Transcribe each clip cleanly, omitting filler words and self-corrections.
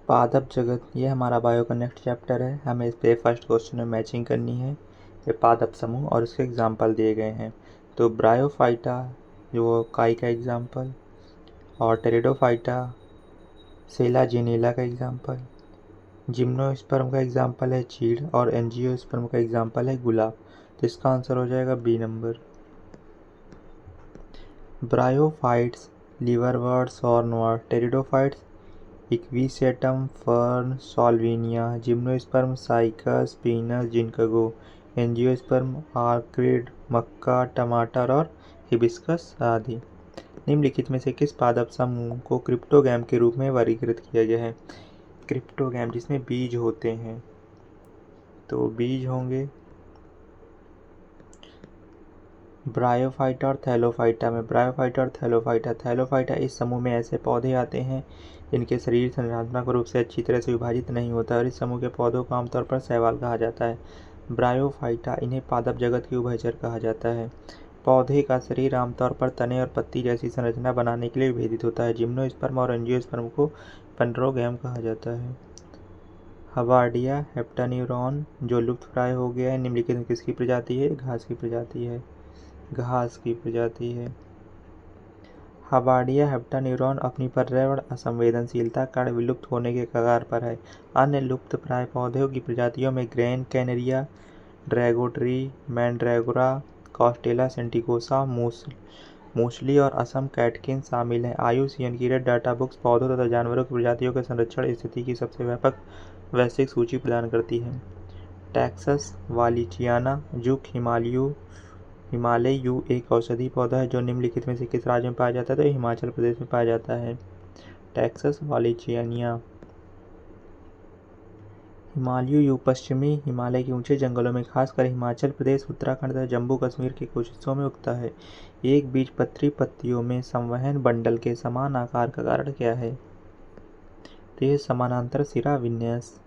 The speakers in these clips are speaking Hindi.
पादप जगत, ये हमारा बायो का नेक्स्ट चैप्टर है। हमें इस पे फर्स्ट क्वेश्चन में मैचिंग करनी है। ये पादप समूह और उसके एग्जाम्पल दिए गए हैं। तो ब्रायोफाइटा जो काई का एग्जाम्पल, और टेरिडोफाइटा सेलाजिनेला का एग्जाम्पल, जिम्नोस्पर्म का एग्जाम्पल है चीड़, और एंजियोस्पर्म का एग्जाम्पल है गुलाब। तो इसका आंसर हो जाएगा बी नंबर। ब्रायोफाइट्स लिवरवर्ट्स और नोआ, pteridophytes equisetum fern salvinia, gymnosperm cycas pinus ginkgo, angiosperm orchid मक्का टमाटर और हिबिस्कस आदि। निम्नलिखित में से किस पादप समूह को क्रिप्टोगैम के रूप में वर्गीकृत किया गया है? क्रिप्टोगैम जिसमें बीज होते हैं, तो बीज होंगे ब्रायोफाइटा और थैलोफाइटा में। ब्रायोफाइटा और थैलोफाइटा इस समूह में ऐसे पौधे आते हैं जिनके शरीर संरचनात्मक रूप से अच्छी तरह से विभाजित नहीं होता, और इस समूह के पौधों को आमतौर पर शैवाल कहा जाता है। ब्रायोफाइटा, इन्हें पादप जगत के उभयचर कहा जाता है। पौधे का शरीर आमतौर पर तने और पत्ती जैसी संरचना बनाने के लिए विभेदित होता है। जिम्नोस्पर्म और एंजियोस्पर्म को पेंड्रोगैम कहा जाता है। हबार्डिया हेप्टान्यूरॉन जो लुप्तप्राय हो गया है, निम्नलिखित में किसकी प्रजाति है? घास की प्रजाति है। घास की प्रजाति है। हबार्डिया हेप्टान्यूरॉन अपनी पर्यावरण असंवेदनशीलता कारण विलुप्त होने के कगार पर है। अन्य लुप्तप्राय पौधों की प्रजातियों में ग्रैंड कैनेरिया, ड्रैगो ट्री, मैंड्रैगोरा, कॉस्टेला सेंटिकोसा, मूसली और असम कैटकिन शामिल हैं। IUCN की रेड डाटा बुक्स पौधों तथा जानवरों की प्रजातियों के संरक्षण स्थिति की सबसे व्यापक वैश्विक सूची प्रदान करती है। टैक्सस वालिचियाना जुक हिमालय यू एक औषधि पौधा है जो निम्नलिखित में से किस राज्य में पाया जाता है? तो हिमाचल प्रदेश में पाया जाता है। टैक्सस वालिचियानिया। हिमालय यू पश्चिमी हिमालय के ऊंचे जंगलों में खासकर हिमाचल प्रदेश, उत्तराखंड तथा जम्मू कश्मीर के कुछ हिस्सों में उगता है। एक बीजपत्री पत्तियों में संवहन बंडल के समान आकार का कारण क्या है? तो ये समानांतर सिरा विन्यास।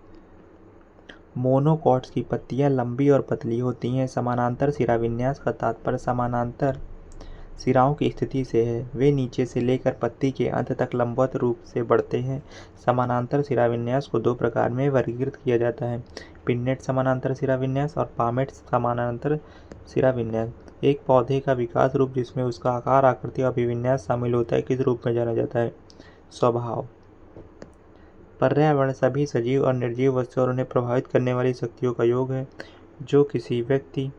मोनोकॉट्स की पत्तियां लंबी और पतली होती हैं। समानांतर सिरा विन्यास का तात्पर्य समानांतर सिराओं की स्थिति से है। वे नीचे से लेकर पत्ती के अंत तक लंबवत रूप से बढ़ते हैं। समानांतर सिरा विन्यास को दो प्रकार में वर्गीकृत किया जाता है: पिन्नेट समानांतर सिरा विन्यास और पामेट समानांतर सिरा विन्यास। एक पौधे का विकास रूप जिसमें उसका आकार, आकृति और अभिविन्यास शामिल होता है किस रूप में जाना जाता है? स्वभाव। पर्यावरण सभी सजीव और निर्जीव वस्तुओं और उन्हें प्रभावित करने वाली शक्तियों का योग है जो किसी व्यक्ति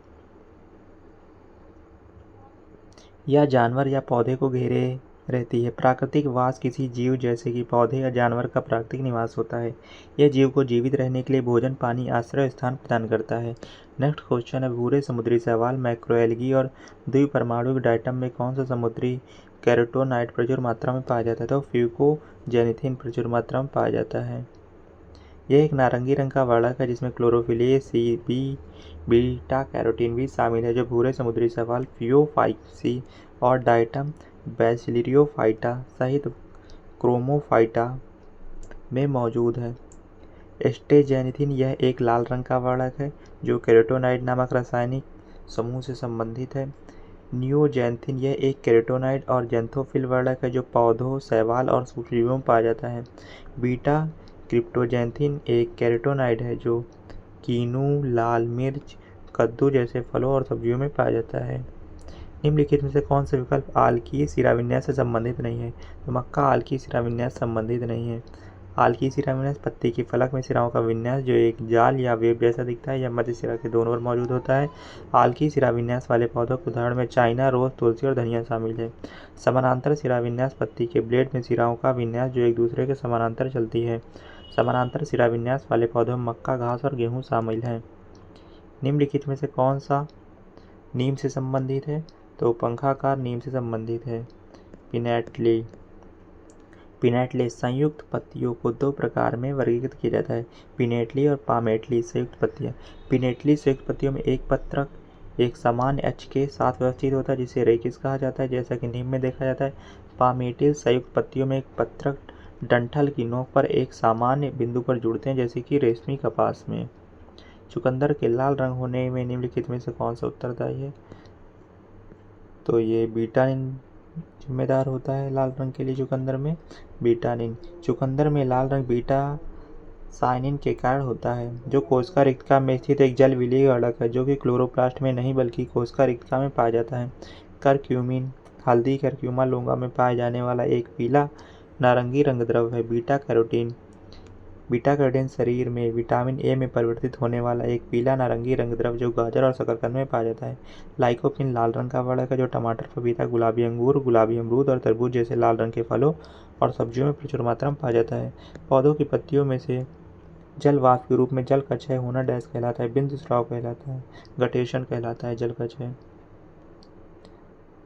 या जानवर या पौधे को घेरे रहती है। प्राकृतिक वास किसी जीव जैसे कि पौधे या जानवर का प्राकृतिक निवास होता है। यह जीव को जीवित रहने के लिए भोजन, पानी, आश्रय स्थान प्रदान करता है। नेक्स्ट क्वेश्चन है भूरे समुद्री शैवाल, मैक्रोएल्गी और द्विपरमाणुक डाइटम में कौन सा समुद्री कैरोटोनाइड प्रचुर मात्रा में पाया जाता है? तो फ्यूकोजेनिथिन प्रचुर मात्रा में पाया जाता है। यह एक नारंगी रंग का वर्णक है जिसमें chlorophyll A, C, B, beta carotene भी शामिल है जो भूरे समुद्री शैवाल फियोफाइसी और डाइटम बैसिलियोफाइटा सहित क्रोमोफाइटा में मौजूद है। एस्टेजेनिथिन यह एक लाल रंग का वर्णक है जो कैरोटोनाइड नामक रासायनिक समूह से संबंधित है। नियोजैंथिन यह एक कैरोटोनाइड और जैंथोफिल वर्णक है जो पौधों, शैवाल और सूक्ष्मजीवों में पाया जाता है। बीटा क्रिप्टोजैंथिन एक कैरोटोनाइड है जो कीनू, लाल मिर्च, कद्दू जैसे फलों और सब्जियों में पाया जाता है। निम्नलिखित में से कौन सा विकल्प आल्कीय शिराविन्यास से संबंधित नहीं है? तो मक्का आल्कीय शिराविन्यास संबंधित नहीं है। आल्कीय शिराविन्यास पत्ती की फलक में सिराओं का विन्यास जो एक जाल या वेब जैसा दिखता है या मध्य सिरा के दोनों ओर मौजूद होता है। आल्कीय शिराविन्यास वाले पौधों के उदाहरण में चाइना रोज, तुलसी और धनिया शामिल है। समानांतर शिराविन्यास पत्ती के ब्लेड में सिराओं का विन्यास जो एक दूसरे के समानांतर चलती है। समानांतर शिराविन्यास वाले पौधों में मक्का, घास और गेहूँ शामिल हैं। निम्नलिखित में से कौन सा नीम से संबंधित है? तो पंखाकार नीम से संबंधित है। पिनेटले संयुक्त पत्तियों को दो प्रकार में वर्गीकृत किया जाता है: पिनेटली और पामेटली संयुक्त पत्तियां। पिनेटली संयुक्त पत्तियों में एक पत्रक एक सामान्य अक्ष के साथ व्यवस्थित होता है जिसे रेकिस कहा जाता है जैसा कि नीम में देखा जाता है। पामेटिल संयुक्त पत्तियों में एक पत्रक डंठल की नोक पर एक सामान्य बिंदु पर जुड़ते हैं जैसे कि रेशमी कपास में। चुकंदर के लाल रंग होने में निम्नलिखित में से कौन सा उत्तरदायी है? तो ये बीटानिन जिम्मेदार होता है लाल रंग के लिए। चुकंदर में बीटानिन, चुकंदर में लाल रंग बीटा साइनिन के कारण होता है, जो कोशिका रिक्तिका में स्थित एक जल विलीय घटक है जो कि क्लोरोप्लास्ट में नहीं बल्कि कोशिका रिक्तिका में पाया जाता है। करक्यूमिन हल्दी करक्यूमा लोंगा में पाया जाने वाला एक पीला नारंगी रंग द्रव है। बीटा कैरोटीन शरीर में विटामिन ए में परिवर्तित होने वाला एक पीला नारंगी रंग द्रव जो गाजर और शकरकंद में पाया जाता है। लाइकोपीन लाल रंग का वर्णक है जो टमाटर, पपीता, गुलाबी अंगूर, गुलाबी अमरूद और तरबूज जैसे लाल रंग के फलों और सब्जियों में प्रचुर मात्रा में पाया जाता है। पौधों की पत्तियों में से जल वाष्प के रूप में जल का क्षय होना डैश कहलाता है, बिंदु स्राव कहलाता है, गटेशन कहलाता है, जल का क्षय।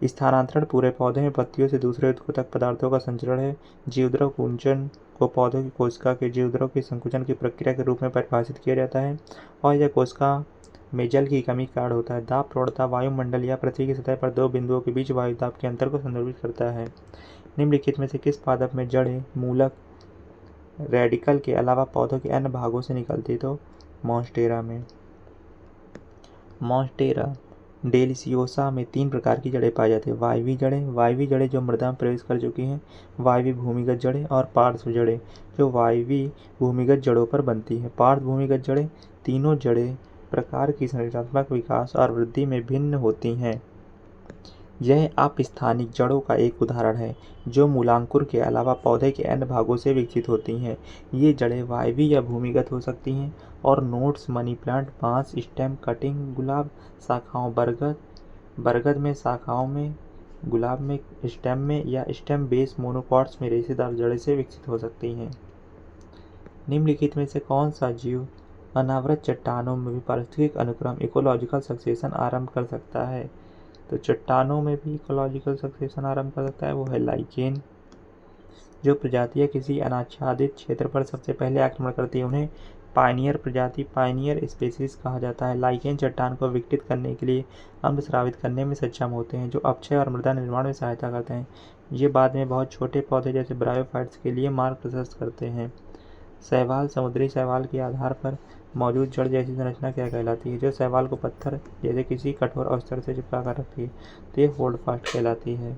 स्थानांतरण पूरे पौधे में पत्तियों से दूसरे उत्तक पदार्थों का संचरण है। जीवद्रव कुंचन को पौधों की कोशिका के जीवद्रव की संकुचन की प्रक्रिया के रूप में परिभाषित किया जाता है और यह कोशिका में जल की कमी के कारण होता है। दाब प्रवणता वायुमंडल या पृथ्वी की सतह पर दो बिंदुओं के बीच वायु दाब के अंतर को संदर्भित करता है। निम्नलिखित में से किस पादप में जड़ें, मूलक, रेडिकल के अलावा पौधों के अन्य भागों से निकलती? तो मॉन्स्टेरा में। मॉन्स्टेरा डेलिसियोसा में 3 प्रकार की जड़ें पाई जाती हैं। वायवी जड़ें जो मृदा में प्रवेश कर चुकी हैं, वायवी भूमिगत जड़ें और पार्श्व जड़ें जो वायवी भूमिगत जड़ों पर बनती हैं। पार्श्व भूमिगत जड़ें तीनों जड़ें प्रकार की संरचनात्मक विकास और वृद्धि में भिन्न होती हैं। यह अपस्थानिक जड़ों का एक उदाहरण है जो मूलांकुर के अलावा पौधे के अन्य भागों से विकसित होती हैं। ये जड़ें वायवी या भूमिगत हो सकती हैं और नोड्स मनी प्लांट, बांस, स्टेम कटिंग, गुलाब शाखाओं, बरगद में शाखाओं में, गुलाब में स्टेम में या स्टेम बेस मोनोकॉट्स में रेशेदार जड़ें से विकसित हो सकती हैं। निम्नलिखित में से कौन सा जीव अनावृत चट्टानों में भी पारिस्थितिक अनुक्रम इकोलॉजिकल सक्सेशन आरंभ कर सकता है? तो चट्टानों में भी इकोलॉजिकल सक्सेशन आरंभ कर सकता है, वो है लाइकेन। जो प्रजातियां किसी अनाच्छादित क्षेत्र पर सबसे पहले आक्रमण करती है उन्हें पायनियर प्रजाति, पायनियर स्पीसीज कहा जाता है। लाइकेन चट्टान को विघटित करने के लिए अम्ल स्रावित करने में सक्षम होते हैं जो अपक्षय और मृदा निर्माण में सहायता करते हैं। ये बाद में बहुत छोटे पौधे जैसे ब्रायोफाइट्स के लिए मार्ग प्रशस्त करते हैं। शैवाल समुद्री शैवाल के आधार पर मौजूद जड़ जैसी संरचना क्या कहलाती है? जो शैवाल को पत्थर जैसे किसी कठोर अवस्तर से चिपका कर रखती है, तो ये होल्ड फास्ट कहलाती है।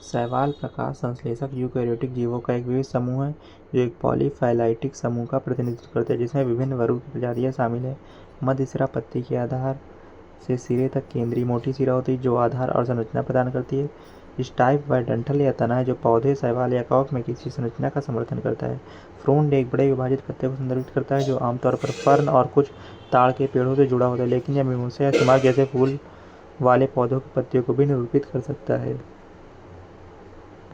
शैवाल प्रकाश संश्लेषक यूकेरियोटिक जीवों का एक विविध समूह है जो एक पॉलीफाइलाइटिक समूह का प्रतिनिधित्व करते हैं जिसमें विभिन्न वर्गों की प्रजातियां शामिल हैं। मध्य सिरा पत्ती के आधार से सिरे तक केंद्रीय मोटी सिरा होती है जो आधार और संरचना प्रदान करती है। स्टाइप व डंठल या तना है जो पौधे, शैवाल या कॉक में किसी संरचना का समर्थन करता है। फ्रोंड एक बड़े विभाजित पत्ते को संदर्भित करता है जो आमतौर पर फर्न और कुछ ताड़ के पेड़ों से जुड़ा होता है, लेकिन यह मिमोसा या सुमाक जैसे फूल वाले पौधों की पत्तियों को भी निरूपित कर सकता है।